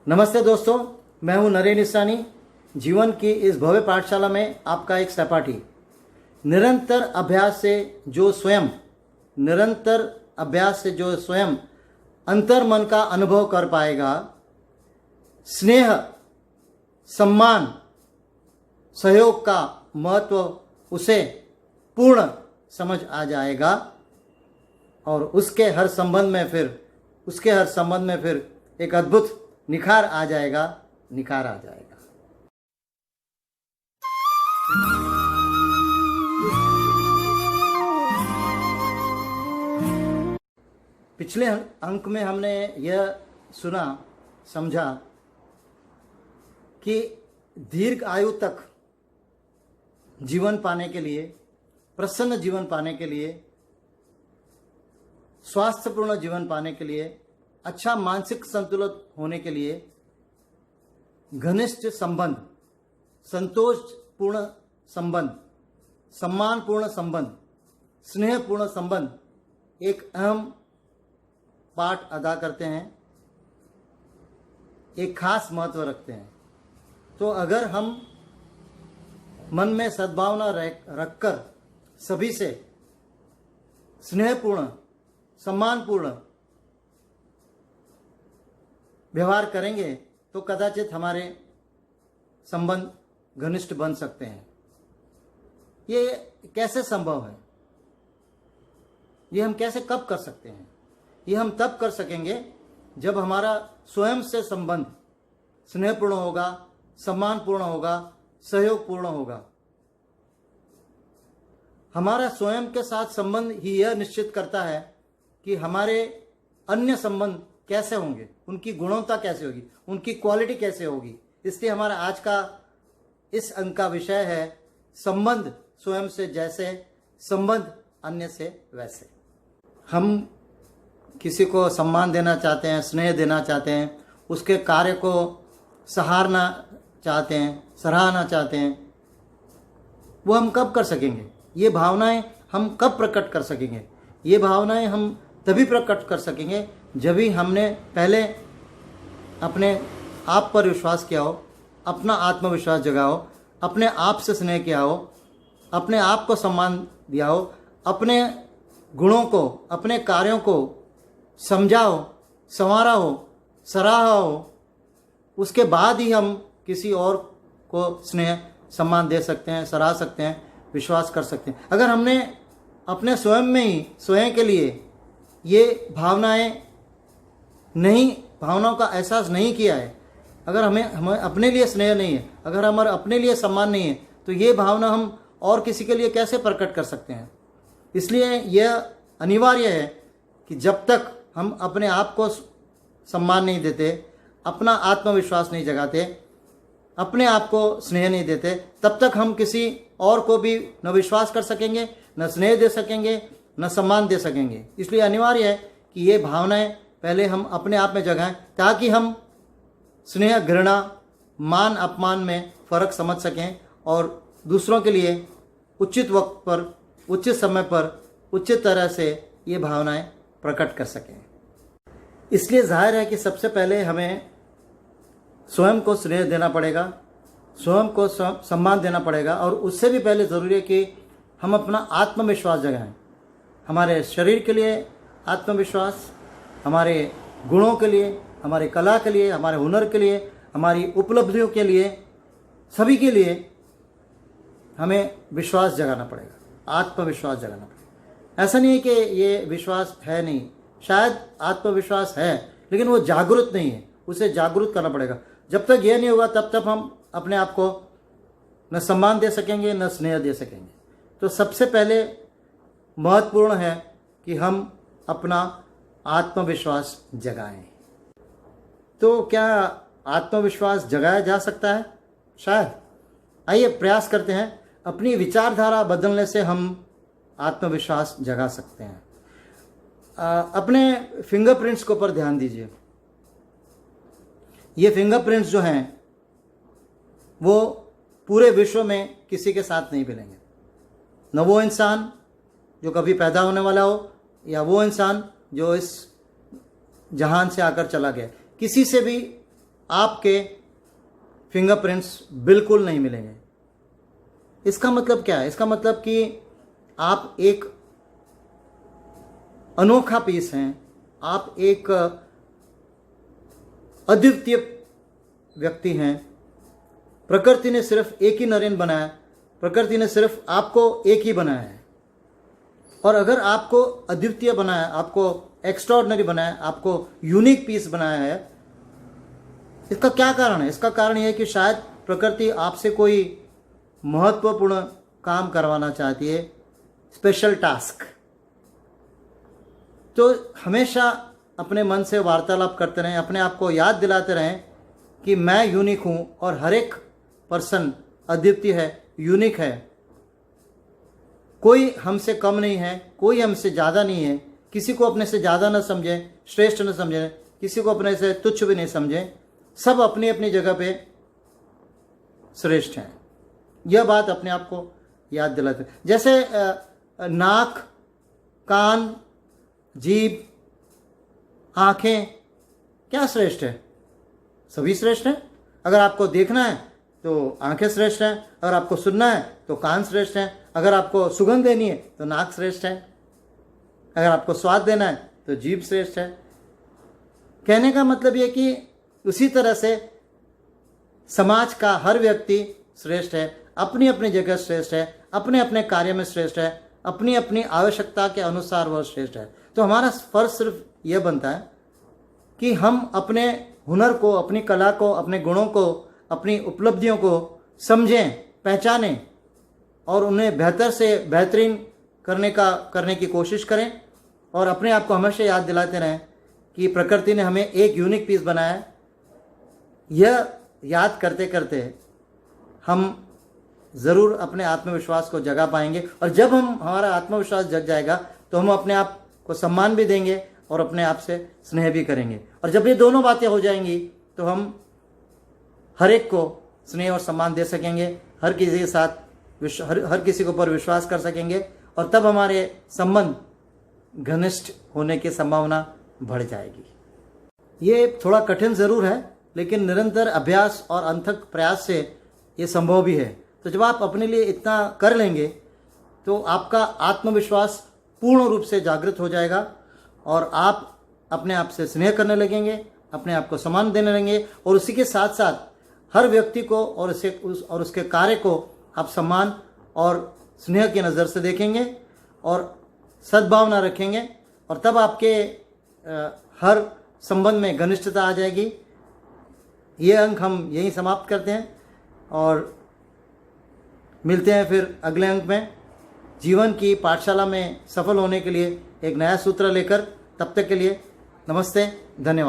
नमस्ते दोस्तों, मैं हूं नरेन ईसानी। जीवन की इस भव्य पाठशाला में आपका एक सहपाठी। निरंतर अभ्यास से जो स्वयं अंतर्मन का अनुभव कर पाएगा, स्नेह, सम्मान, सहयोग का महत्व उसे पूर्ण समझ आ जाएगा और उसके हर संबंध में फिर एक अद्भुत निखार आ जाएगा। पिछले अंक में हमने यह समझा कि दीर्घ आयु तक जीवन पाने के लिए, प्रसन्न जीवन पाने के लिए, स्वास्थ्यपूर्ण जीवन पाने के लिए, अच्छा मानसिक संतुलन होने के लिए घनिष्ठ संबंध, संतोषपूर्ण संबंध, सम्मानपूर्ण संबंध, स्नेहपूर्ण संबंध एक अहम पार्ट अदा करते हैं, एक खास महत्व रखते हैं। तो अगर हम मन में सद्भावना रखकर सभी से स्नेहपूर्ण, सम्मानपूर्ण व्यवहार करेंगे तो कदाचित हमारे संबंध घनिष्ठ बन सकते हैं। ये कैसे संभव है? ये हम कैसे कब कर सकते हैं? ये हम तब कर सकेंगे जब हमारा स्वयं से संबंध स्नेहपूर्ण होगा, सम्मानपूर्ण होगा, सहयोगपूर्ण होगा। हमारा स्वयं के साथ संबंध ही यह निश्चित करता है कि हमारे अन्य संबंध कैसे होंगे, उनकी गुणवत्ता कैसे होगी, उनकी क्वालिटी कैसे होगी। इसलिए हमारा आज का इस अंक का विषय है संबंध स्वयं से जैसे, संबंध अन्य से वैसे। हम किसी को सम्मान देना चाहते हैं, स्नेह देना चाहते हैं, उसके कार्य को सराहना चाहते हैं, वो हम कब कर सकेंगे? ये भावनाएं हम कब प्रकट कर सकेंगे? ये भावनाएं हम तभी प्रकट कर सकेंगे जब ही हमने पहले अपने आप पर विश्वास किया हो, अपना आत्मविश्वास जगा हो, अपने आप से स्नेह किया हो, अपने आप को सम्मान दिया हो, अपने गुणों को, अपने कार्यों को समझा हो, संवारा हो, सराहा हो। उसके बाद ही हम किसी और को स्नेह, सम्मान दे सकते हैं, सराह सकते हैं, विश्वास कर सकते हैं। अगर हमने अपने स्वयं के लिए ये भावनाओं का एहसास नहीं किया है, अगर हमें अपने लिए स्नेह नहीं है, अगर हमारा अपने लिए सम्मान नहीं है, तो ये भावना हम और किसी के लिए कैसे प्रकट कर सकते हैं? इसलिए यह अनिवार्य है कि जब तक हम अपने आप को सम्मान नहीं देते, अपना आत्मविश्वास नहीं जगाते, अपने आप को स्नेह नहीं देते, तब तक हम किसी और को भी न विश्वास कर सकेंगे, न स्नेह दे सकेंगे, न सम्मान दे सकेंगे। इसलिए अनिवार्य है कि ये भावनाएं पहले हम अपने आप में जगाएं, ताकि हम स्नेह, घृणा, मान अपमान में फ़र्क समझ सकें और दूसरों के लिए उचित वक्त पर, उचित समय पर, उचित तरह से ये भावनाएं प्रकट कर सकें। इसलिए जाहिर है कि सबसे पहले हमें स्वयं को स्नेह देना पड़ेगा, स्वयं को सम्मान देना पड़ेगा, और उससे भी पहले ज़रूरी है कि हम अपना आत्मविश्वास जगाएं। हमारे शरीर के लिए आत्मविश्वास, हमारे गुणों के लिए, हमारी कला के लिए, हमारे हुनर के लिए, हमारी उपलब्धियों के लिए, सभी के लिए हमें विश्वास जगाना पड़ेगा, आत्मविश्वास जगाना पड़ेगा। ऐसा नहीं है कि ये विश्वास है नहीं, शायद आत्मविश्वास है, लेकिन वो जागरूक नहीं है, उसे जागरूक करना पड़ेगा। जब तक ये नहीं होगा तब तक हम अपने आप को न सम्मान दे सकेंगे, न स्नेह दे सकेंगे। तो सबसे पहले महत्वपूर्ण है कि हम अपना आत्मविश्वास जगाएं। तो क्या आत्मविश्वास जगाया जा सकता है? शायद। आइए प्रयास करते हैं। अपनी विचारधारा बदलने से हम आत्मविश्वास जगा सकते हैं। अपने फिंगरप्रिंट्स के ऊपर ध्यान दीजिए। ये फिंगरप्रिंट्स जो हैं वो पूरे विश्व में किसी के साथ नहीं मिलेंगे। न वो इंसान जो कभी पैदा होने वाला हो, या वो इंसान जो इस जहान से आकर चला गया, किसी से भी आपके फिंगरप्रिंट्स बिल्कुल नहीं मिलेंगे। इसका मतलब क्या है? इसका मतलब कि आप एक अनोखा पीस हैं, आप एक अद्वितीय व्यक्ति हैं। प्रकृति ने सिर्फ एक ही नरेन बनाया, प्रकृति ने सिर्फ आपको एक ही बनाया है। और अगर आपको अद्वितीय बनाया, आपको एक्स्ट्राऑर्डिनरी बनाया, आपको यूनिक पीस बनाया है, इसका क्या कारण है? इसका कारण यह है कि शायद प्रकृति आपसे कोई महत्वपूर्ण काम करवाना चाहती है, स्पेशल टास्क। तो हमेशा अपने मन से वार्तालाप करते रहें, अपने आप को याद दिलाते रहें कि मैं यूनिक हूँ और हर एक पर्सन अद्वितीय है, यूनिक है। कोई हमसे कम नहीं है, कोई हमसे ज़्यादा नहीं है। किसी को अपने से ज़्यादा न समझें, श्रेष्ठ न समझें, किसी को अपने से तुच्छ भी नहीं समझें। सब अपनी अपनी जगह पे श्रेष्ठ हैं। यह बात अपने आप को याद दिलाते। जैसे नाक, कान, जीभ, आँखें, क्या श्रेष्ठ है? सभी श्रेष्ठ हैं। अगर आपको देखना है तो आंखें श्रेष्ठ हैं, अगर आपको सुनना है तो कान श्रेष्ठ हैं, अगर आपको सुगंध देनी है तो नाक श्रेष्ठ है, अगर आपको स्वाद देना है तो जीभ श्रेष्ठ है। कहने का मतलब ये कि उसी तरह से समाज का हर व्यक्ति श्रेष्ठ है, अपनी अपनी जगह श्रेष्ठ है, अपने अपने कार्य में श्रेष्ठ है, अपनी अपनी आवश्यकता के अनुसार वह श्रेष्ठ है। तो हमारा फर्ज सिर्फ यह बनता है कि हम अपने हुनर को, अपनी कला को, अपने गुणों को, अपनी उपलब्धियों को समझें, पहचानें और उन्हें बेहतर से बेहतरीन करने की कोशिश करें। और अपने आप को हमेशा याद दिलाते रहें कि प्रकृति ने हमें एक यूनिक पीस बनाया है। यह याद करते करते हम ज़रूर अपने आत्मविश्वास को जगा पाएंगे। और जब हमारा आत्मविश्वास जग जाएगा तो हम अपने आप को सम्मान भी देंगे और अपने आप से स्नेह भी करेंगे। और जब ये दोनों बातें हो जाएंगी तो हम हर एक को स्नेह और सम्मान दे सकेंगे, हर किसी के साथ हर किसी के ऊपर विश्वास कर सकेंगे और तब हमारे संबंध घनिष्ठ होने की संभावना बढ़ जाएगी। ये थोड़ा कठिन ज़रूर है, लेकिन निरंतर अभ्यास और अथक प्रयास से ये संभव भी है। तो जब आप अपने लिए इतना कर लेंगे तो आपका आत्मविश्वास पूर्ण रूप से जागृत हो जाएगा और आप अपने आप से स्नेह करने लगेंगे, अपने आप को सम्मान देने लगेंगे और उसी के साथ साथ हर व्यक्ति को और उसके कार्य को आप सम्मान और स्नेह की नज़र से देखेंगे और सद्भावना रखेंगे। और तब आपके हर संबंध में घनिष्ठता आ जाएगी। ये अंक हम यहीं समाप्त करते हैं और मिलते हैं फिर अगले अंक में। जीवन की पाठशाला में सफल होने के लिए एक नया सूत्र लेकर। तब तक के लिए नमस्ते, धन्यवाद।